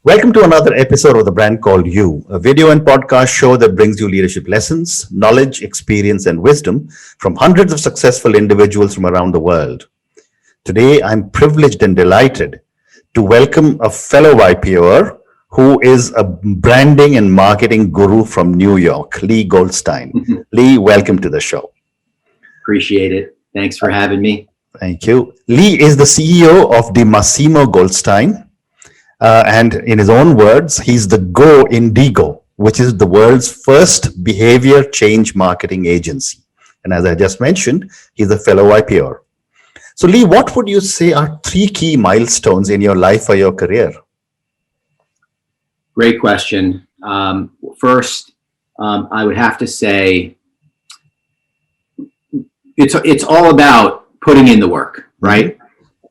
Welcome to another episode of The Brand Called You, a video and podcast show that brings you leadership lessons, knowledge, experience, and wisdom from hundreds of successful individuals from around the world. Today, I'm privileged and delighted to welcome a fellow YPOer who is a branding and marketing guru from New York, Lee Goldstein. Lee, welcome to the show. Appreciate it. Thanks for having me. Thank you. Lee is the CEO of DiMassimo Goldstein. And in his own words, he's the Go Indigo, which is the world's first behavior change marketing agency. And as I just mentioned, he's a fellow IPR. So Lee, what would you say are three key milestones in your life or your career? Great question. First, I would have to say it's all about putting in the work, right?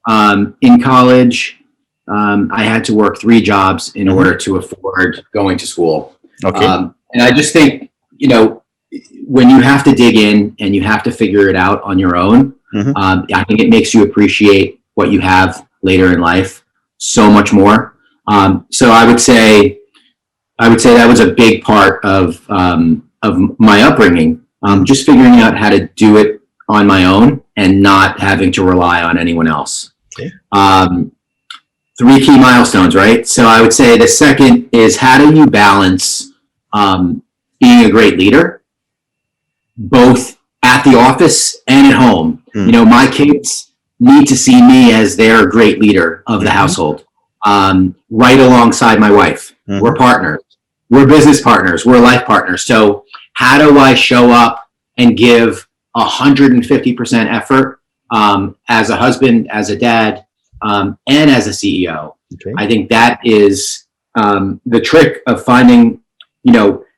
In college, I had to work 3 jobs in order to afford going to school. Okay. And I just think, when you have to dig in and you have to figure it out on your own, I think it makes you appreciate what you have later in life so much more. So I would say that was a big part of my upbringing. Just figuring out how to do it on my own and not having to rely on anyone else. Okay. 3 key milestones, right? So I would say the second is, how do you balance being a great leader, both at the office and at home? My kids need to see me as their great leader of the household, right alongside my wife. We're partners. We're business partners. We're life partners. So how do I show up and give 150% effort as a husband, as a dad, and as a CEO? Okay. I think that is the trick of finding,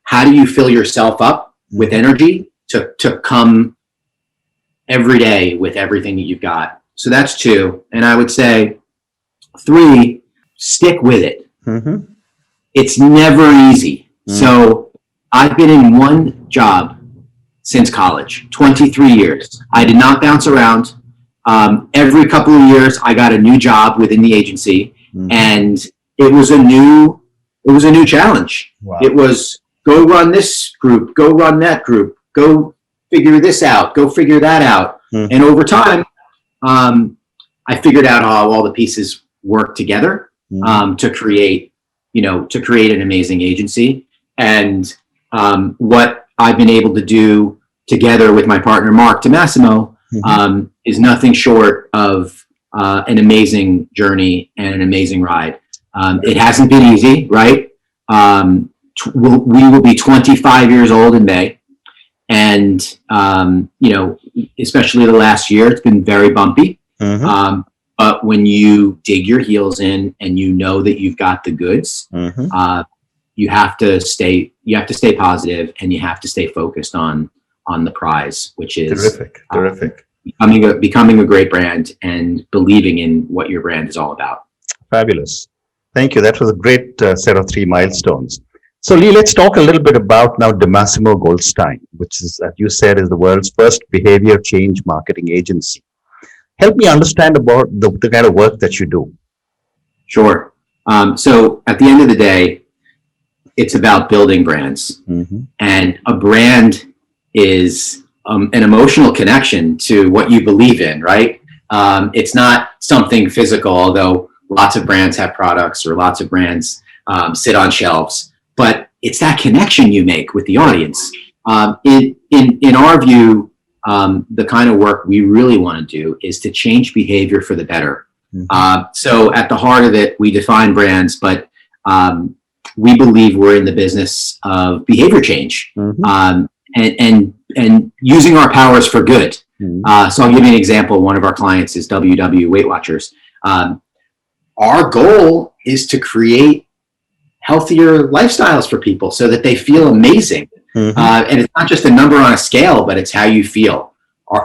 how do you fill yourself up with energy to come every day with everything that you've got. So that's 2. And I would say 3, stick with it. It's never easy. So I've been in one job since college, 23 years. I did not bounce around. Every couple of years, I got a new job within the agency, and it was a new challenge. Wow. It was, go run this group, go run that group, go figure this out, go figure that out. And over time, I figured out how all the pieces work together to create an amazing agency. And what I've been able to do together with my partner, Mark DiMassimo, is nothing short of an amazing journey and an amazing ride. It hasn't been easy, right? We will be 25 years old in May. And, especially the last year, it's been very bumpy. But when you dig your heels in and you know that you've got the goods, you have to stay positive, and you have to stay focused on the prize, which is terrific. Becoming a great brand and believing in what your brand is all about. Fabulous. Thank you. That was a great set of 3 milestones. So Lee, let's talk a little bit about now DiMassimo Goldstein, which is, as you said, is the world's first behavior change marketing agency. Help me understand about the kind of work that you do. Sure. So at the end of the day, it's about building brands. And a brand is an emotional connection to what you believe in, right? It's not something physical, although lots of brands have products or lots of brands sit on shelves. But it's that connection you make with the audience. In our view, the kind of work we really want to do is to change behavior for the better. So at the heart of it, we define brands, but we believe we're in the business of behavior change, and using our powers for good. So I'll give you an example. One of our clients is WW Weight Watchers. Our goal is to create healthier lifestyles for people so that they feel amazing. And it's not just a number on a scale, but it's how you feel.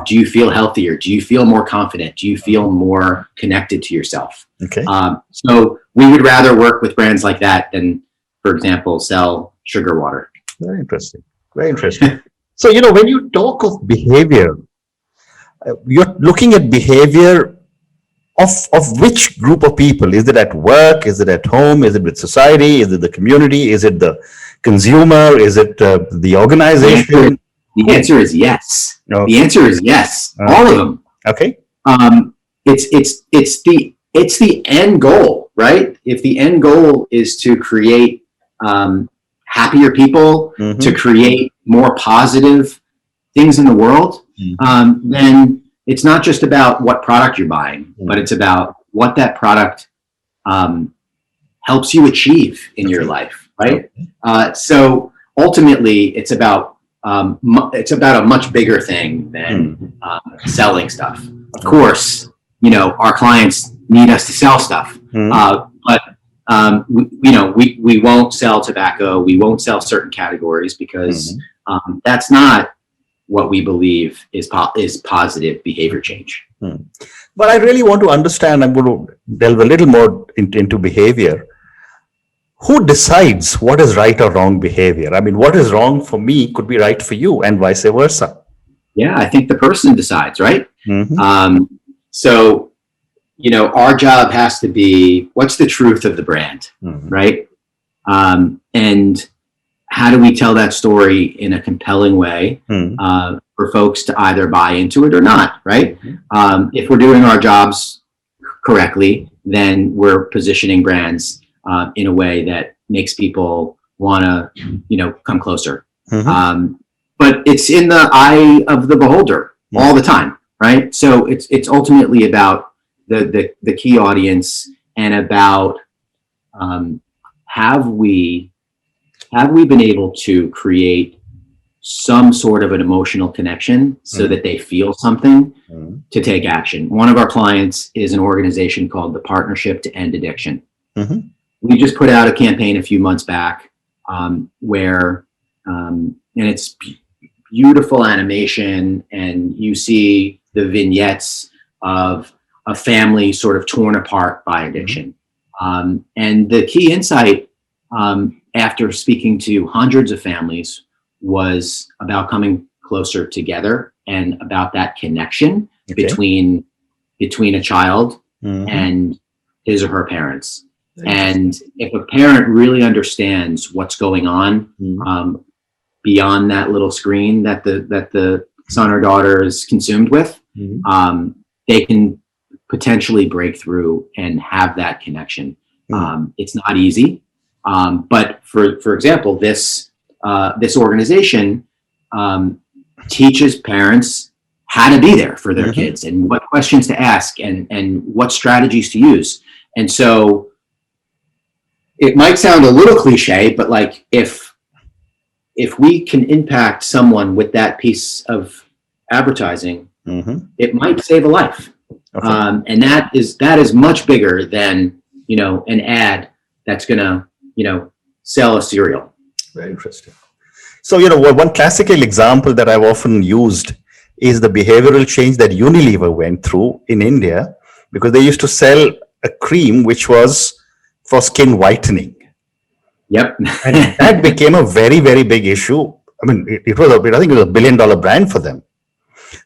Do you feel healthier? Do you feel more confident? Do you feel more connected to yourself? Okay. So we would rather work with brands like that than, for example, sell sugar water. Very interesting. Very interesting. So, when you talk of behavior, you're looking at behavior of which group of people? Is it at work? Is it at home? Is it with society? Is it the community? Is it the consumer? Is it the organization? The answer is yes. Okay. The answer is yes. All of them. Okay. It's the end goal, right? If the end goal is to create happier people, to create more positive things in the world, then it's not just about what product you're buying, but it's about what that product helps you achieve in your life, right? So ultimately, it's about a much bigger thing than selling stuff. Of course, our clients need us to sell stuff, but we won't sell tobacco. We won't sell certain categories because that's not what we believe is positive behavior change. But I really want to understand. I'm going to delve a little more into behavior. Who decides what is right or wrong behavior? I mean, what is wrong for me could be right for you, and vice versa. Yeah, I think the person decides, right? So, our job has to be, what's the truth of the brand, right? And how do we tell that story in a compelling way for folks to either buy into it or not, right? If we're doing our jobs correctly, then we're positioning brands in a way that makes people want to, come closer. But it's in the eye of the beholder all the time, right? So it's ultimately about the key audience and about have we been able to create some sort of an emotional connection so that they feel something to take action. One of our clients is an organization called the Partnership to End Addiction. We just put out a campaign a few months back where, and it's beautiful animation, and you see the vignettes of a family sort of torn apart by addiction. And the key insight after speaking to hundreds of families was about coming closer together and about that connection between a child and his or her parents. And if a parent really understands what's going on beyond that little screen that the son or daughter is consumed with, they can potentially break through and have that connection. It's not easy, but for example, this organization teaches parents how to be there for their kids and what questions to ask and what strategies to use. And so it might sound a little cliche, but like if we can impact someone with that piece of advertising, it might save a life. And that is much bigger than, an ad that's gonna, sell a cereal. Very interesting. So, one classical example that I've often used is the behavioral change that Unilever went through in India, because they used to sell a cream which was for skin whitening. Yep. And that became a very, very big issue. I mean, it was I think it was $1 billion brand for them.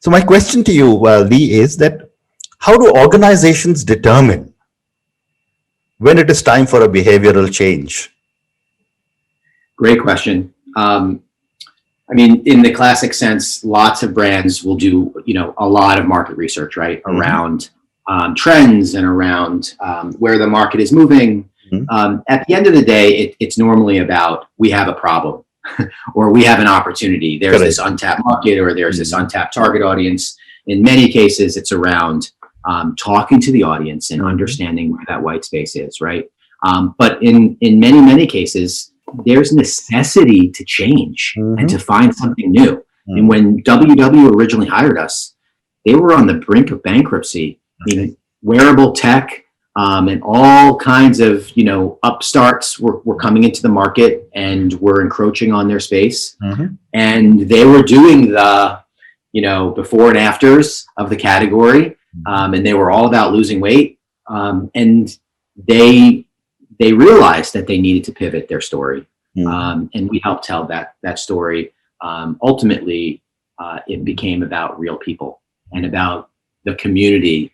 So my question to you, Lee, is that how do organizations determine when it is time for a behavioral change? Great question. I mean, in the classic sense, lots of brands will do, a lot of market research, right, around trends and around where the market is moving. At the end of the day, it's normally about we have a problem or we have an opportunity. There's this untapped market or there's this untapped target audience. In many cases, it's around talking to the audience and understanding where that white space is, right? But in many, many cases, there's necessity to change and to find something new. And when WW originally hired us, they were on the brink of bankruptcy. I mean, wearable tech and all kinds of, upstarts were coming into the market and were encroaching on their space. And they were doing the, before and afters of the category. And they were all about losing weight. And they realized that they needed to pivot their story. And we helped tell that story. Ultimately, it became about real people and about the community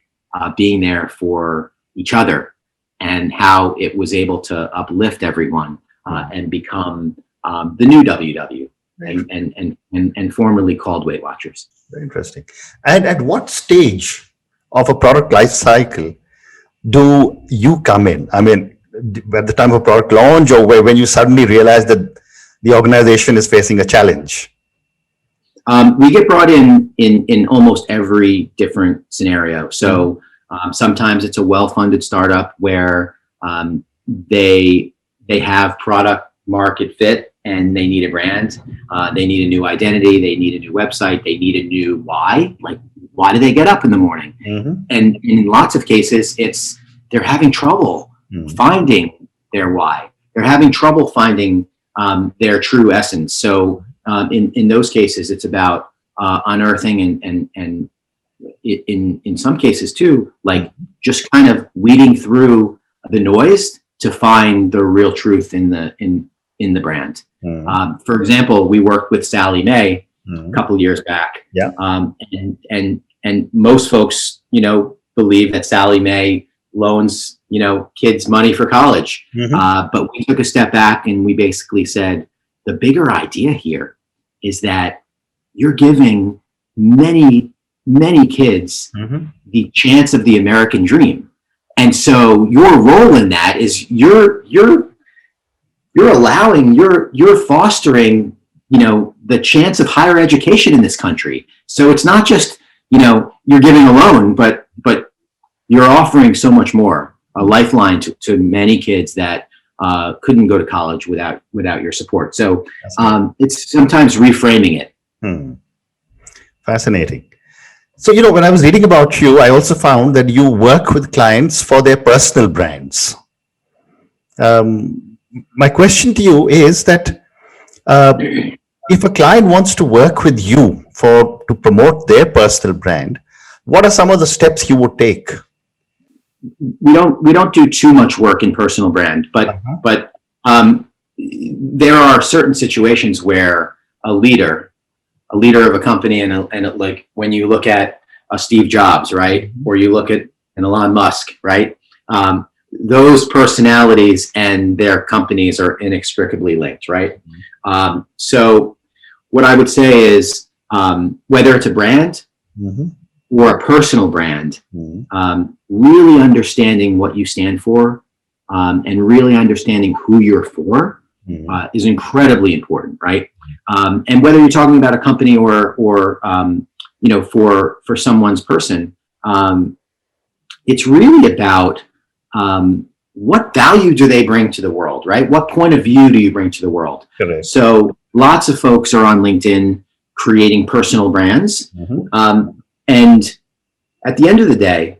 being there for each other, and how it was able to uplift everyone and become the new WW, and formerly called Weight Watchers. Very interesting. And at what stage of a product life cycle do you come in? I mean, at the time of product launch, or when you suddenly realize that the organization is facing a challenge? We get brought in almost every different scenario. So sometimes it's a well-funded startup where they have product market fit and they need a brand. They need a new identity. They need a new website. They need a new why. Like, why do they get up in the morning? And in lots of cases, they're having trouble finding their why. They're having trouble finding their true essence. So in those cases, it's about unearthing and in some cases too, like just kind of weeding through the noise to find the real truth in the brand. For example, we worked with Sally Mae a couple years back. Yeah. And most folks, believe that Sally Mae loans, kids money for college. But we took a step back and we basically said, the bigger idea here is that you're giving many, many kids the chance of the American dream. And so your role in that is you're fostering, the chance of higher education in this country. So it's not just, you're giving a loan, but you're offering so much more, a lifeline to many kids that couldn't go to college without your support. So it's sometimes reframing it. Fascinating. So, when I was reading about you, I also found that you work with clients for their personal brands. My question to you is that if a client wants to work with you to promote their personal brand, what are some of the steps you would take? We don't do too much work in personal brand, but there are certain situations where a leader of a company and like when you look at a Steve Jobs, right, or you look at an Elon Musk, right, those personalities and their companies are inextricably linked, right? So what I would say is whether it's a brand or a personal brand, really understanding what you stand for and really understanding who you're for is incredibly important, right? And whether you're talking about a company or for someone's person, it's really about what value do they bring to the world, right? What point of view do you bring to the world? Correct. So lots of folks are on LinkedIn creating personal brands. And at the end of the day,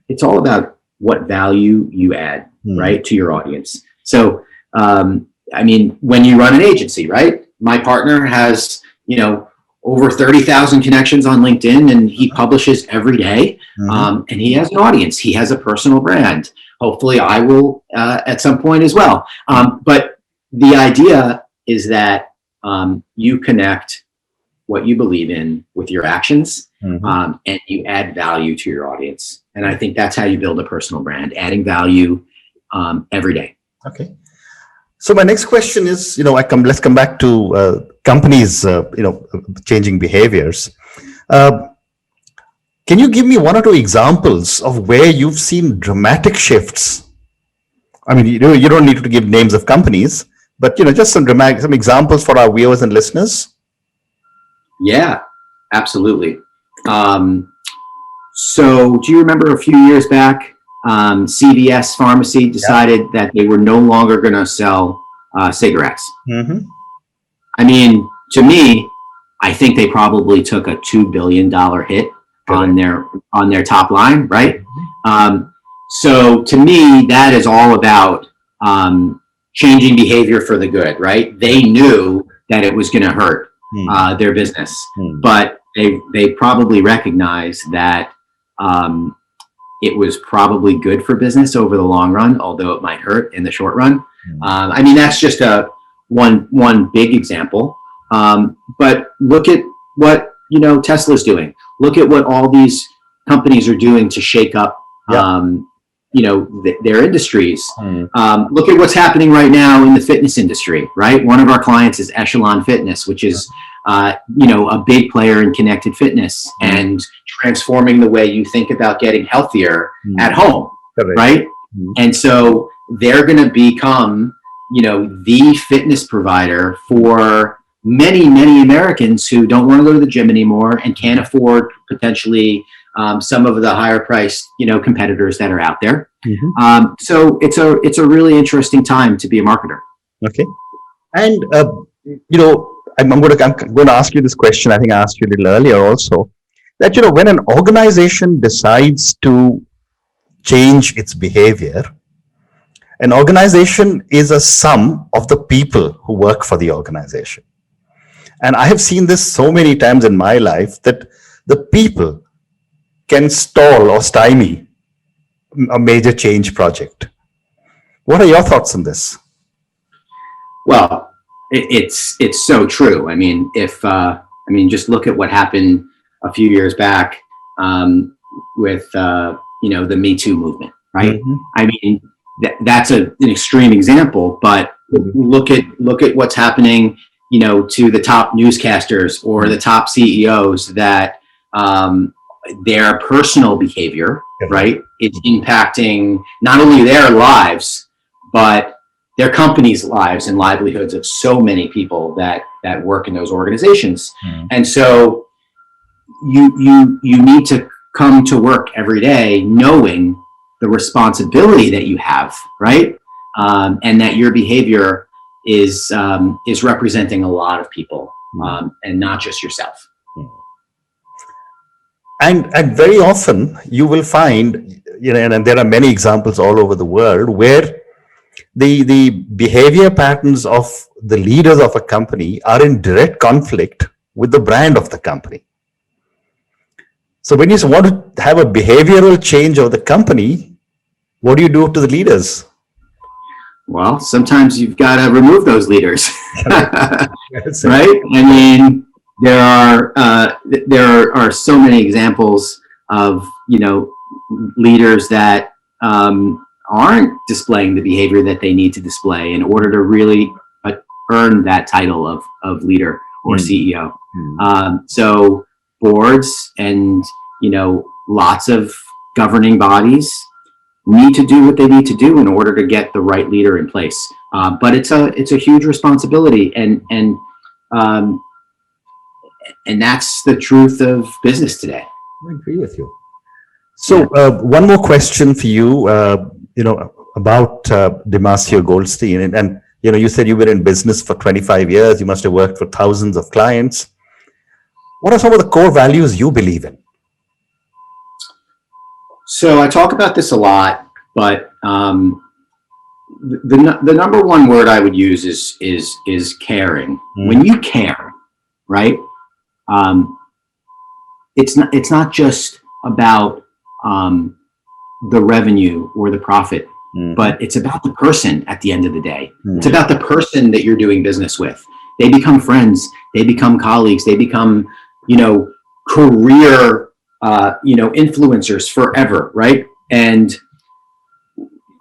it's all about what value you add, right, to your audience. So, when you run an agency, right, my partner has, over 30,000 connections on LinkedIn and he publishes every day. And he has an audience. He has a personal brand. Hopefully I will at some point as well. But the idea is that you connect what you believe in with your actions and you add value to your audience. And I think that's how you build a personal brand, adding value every day. Okay. So my next question is, let's come back to companies, changing behaviors. Can you give me one or two examples of where you've seen dramatic shifts? I mean, you don't need to give names of companies, but just some examples for our viewers and listeners. Yeah, absolutely. So do you remember a few years back, CVS Pharmacy decided that they were no longer going to sell cigarettes? I mean, to me, I think they probably took a $2 billion hit on their top line, right? So to me, that is all about changing behavior for the good, right? They knew that it was going to hurt their business, but they probably recognized that it was probably good for business over the long run, although it might hurt in the short run. That's just one big example. But look at what Tesla's doing. Look at what all these companies are doing to shake up, their industries. Look at what's happening right now in the fitness industry, right? One of our clients is Echelon Fitness, which is, a big player in connected fitness and transforming the way you think about getting healthier at home, right? And so they're going to become, the fitness provider for many, many Americans who don't want to go to the gym anymore and can't afford potentially some of the higher priced, competitors that are out there. So it's a really interesting time to be a marketer. Okay. And, I'm going to ask you this question. I think I asked you a little earlier also, that, when an organization decides to change its behavior, an organization is a sum of the people who work for the organization. And I have seen this so many times in my life that the people can stall or stymie a major change project. What are your thoughts on this? Well, it's so true. I mean, just look at what happened a few years back with the Me Too movement, right? I mean, that's an extreme example, but look at what's happening, to the top newscasters or the top CEOs that their personal behavior, right, is impacting not only their lives, but their company's lives and livelihoods of so many people that work in those organizations. And so you need to come to work every day knowing the responsibility that you have, right? And that your behavior is representing a lot of people, and not just yourself. And very often you will find, and there are many examples all over the world where the behavior patterns of the leaders of a company are in direct conflict with the brand of the company. So when you want to have a behavioral change of the company, what do you do to the leaders? Well, sometimes you've got to remove those leaders, right? I mean, there are so many examples of leaders that aren't displaying the behavior that they need to display in order to really earn that title of leader or CEO. So boards and lots of governing bodies need to do what they need to do in order to get the right leader in place. But it's a huge responsibility, and that's the truth of business today. I agree with you. So one more question for you, about DiMassimo Goldstein, and you said you've been in business for 25 years. You must have worked for thousands of clients. What are some of the core values you believe in? So I talk about this a lot, but the number one word I would use is caring. When you care, right? It's not just about the revenue or the profit, but it's about the person at the end of the day. It's about the person that you're doing business with. They become friends, they become colleagues, they become, career, influencers forever, right? And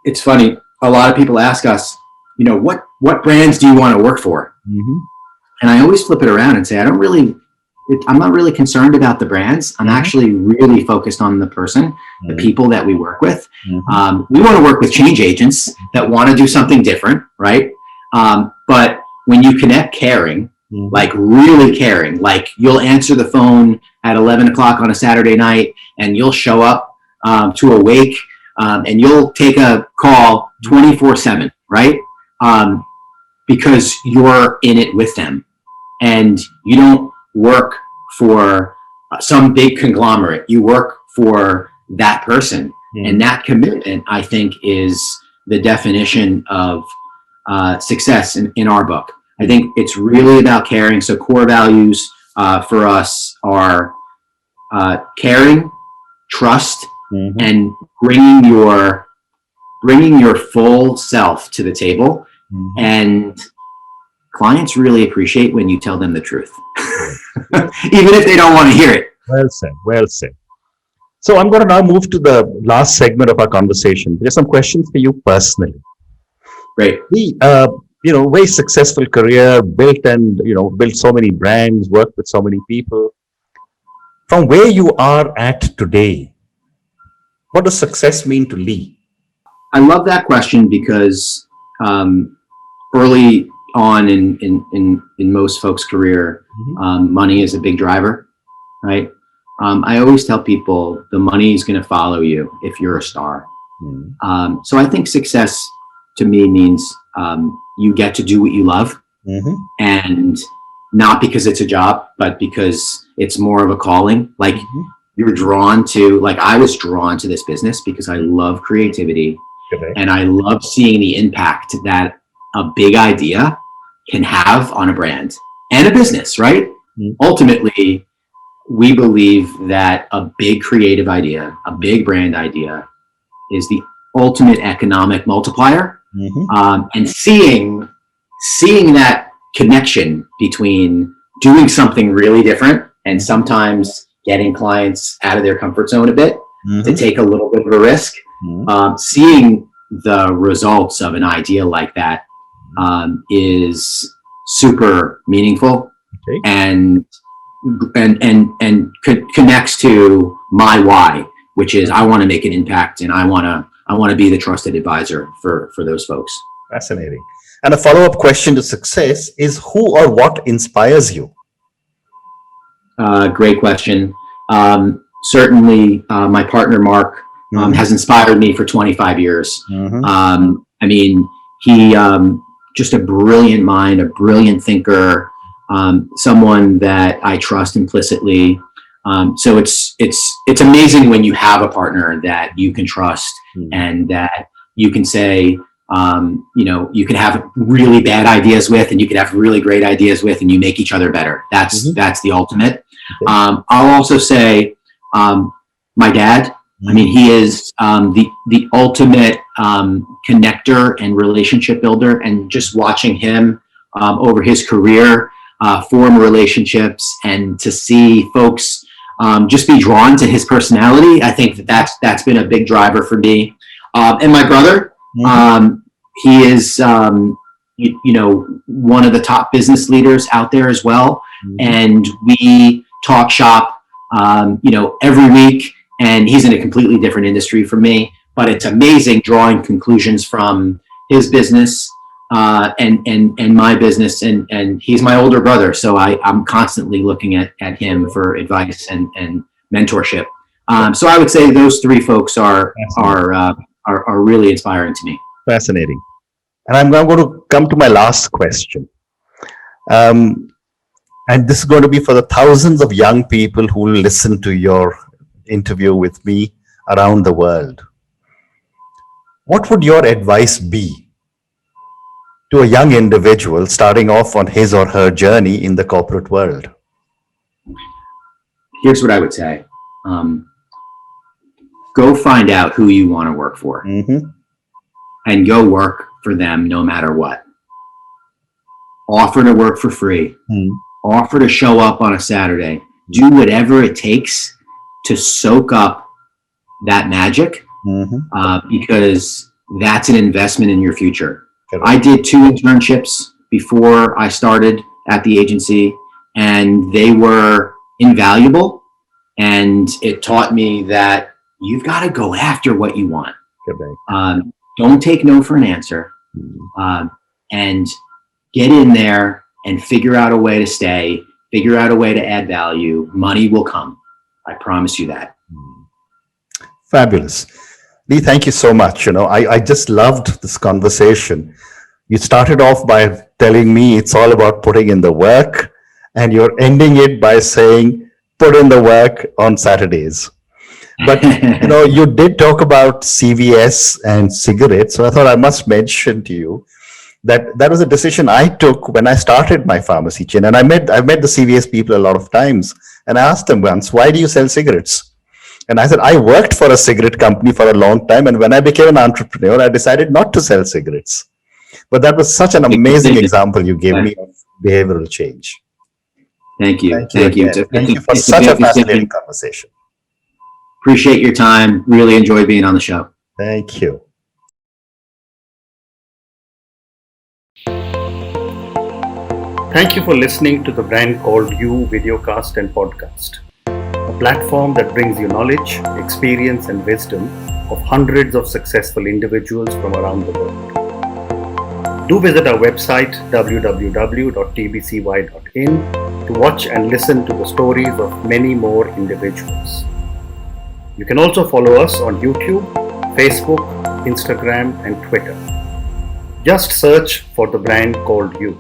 it's funny, a lot of people ask us, what brands do you want to work for? And I always flip it around and say, I'm not really concerned about the brands. I'm actually really focused on the person, the people that we work with. We want to work with change agents that want to do something different, right? But when you connect caring, like really caring, like you'll answer the phone at 11 o'clock on a Saturday night and you'll show up to a wake and you'll take a call 24/7, right? Because you're in it with them and you don't work for some big conglomerate. You work for that person. And that commitment, I think, is the definition of success in our book. I think it's really about caring. So core values for us are caring, trust, and bringing your full self to the table. And clients really appreciate when you tell them the truth, even if they don't want to hear it. Well said. Well said. So I'm going to now move to the last segment of our conversation. There's some questions for you personally. Great. Very successful career, built so many brands, worked with so many people. From where you are at today, what does success mean to Lee? I love that question because early on in most folks' career, money is a big driver, right? I always tell people the money is going to follow you if you're a star. So I think success to me means you get to do what you love, and not because it's a job, but because it's more of a calling. Like you're drawn to, like I was drawn to this business because I love creativity. Okay. And I love seeing the impact that a big idea can have on a brand and a business, right? Ultimately, we believe that a big creative idea, a big brand idea is the ultimate economic multiplier. And seeing that connection between doing something really different and sometimes getting clients out of their comfort zone a bit to take a little bit of a risk. Seeing the results of an idea like that is super meaningful, and connects to my why, which is I want to make an impact and I want to be the trusted advisor for those folks. Fascinating. And a follow-up question to success is who or what inspires you? Great question. Certainly, my partner Mark has inspired me for 25 years. I mean, he just a brilliant mind, a brilliant thinker, someone that I trust implicitly. So it's amazing when you have a partner that you can trust and that you can say, you can have really bad ideas with, and you can have really great ideas with, and you make each other better. That's the ultimate. I'll also say my dad. I mean, he is the ultimate connector and relationship builder, and just watching him over his career form relationships and to see folks just be drawn to his personality. I think that's been a big driver for me. And my brother, he is one of the top business leaders out there as well, and we talk shop every week. And he's in a completely different industry from me, but it's amazing drawing conclusions from his business and my business. And he's my older brother, so I'm constantly looking at him for advice and mentorship. So I would say those three folks are really inspiring to me. Fascinating. And I'm going to come to my last question. And this is going to be for the thousands of young people who will listen to your interview with me around the world. What would your advice be to a young individual starting off on his or her journey in the corporate world? Here's what I would say. Go find out who you want to work for and go work for them no matter what. Offer to work for free. Offer to show up on a Saturday. Do whatever it takes to soak up that magic, because that's an investment in your future. I did 2 internships before I started at the agency, and they were invaluable. And it taught me that you've got to go after what you want. Don't take no for an answer, and get in there and figure out a way to stay, figure out a way to add value. Money will come. I promise you that. Fabulous. Lee, thank you so much. I just loved this conversation. You started off by telling me it's all about putting in the work, and you're ending it by saying, put in the work on Saturdays. But, you did talk about CVS and cigarettes. So I thought I must mention to you that was a decision I took when I started my pharmacy chain. And I've met the CVS people a lot of times. And I asked them once, why do you sell cigarettes? And I said, I worked for a cigarette company for a long time. And when I became an entrepreneur, I decided not to sell cigarettes. But that was such an amazing example you gave me of behavioral change. Thank you. Thank you for such a fascinating conversation. Appreciate your time. Really enjoyed being on the show. Thank you. Thank you for listening to The Brand Called You videocast and podcast, a platform that brings you knowledge, experience, and wisdom of hundreds of successful individuals from around the world. Do visit our website www.tbcy.in to watch and listen to the stories of many more individuals. You can also follow us on YouTube, Facebook, Instagram, and Twitter. Just search for The Brand Called You.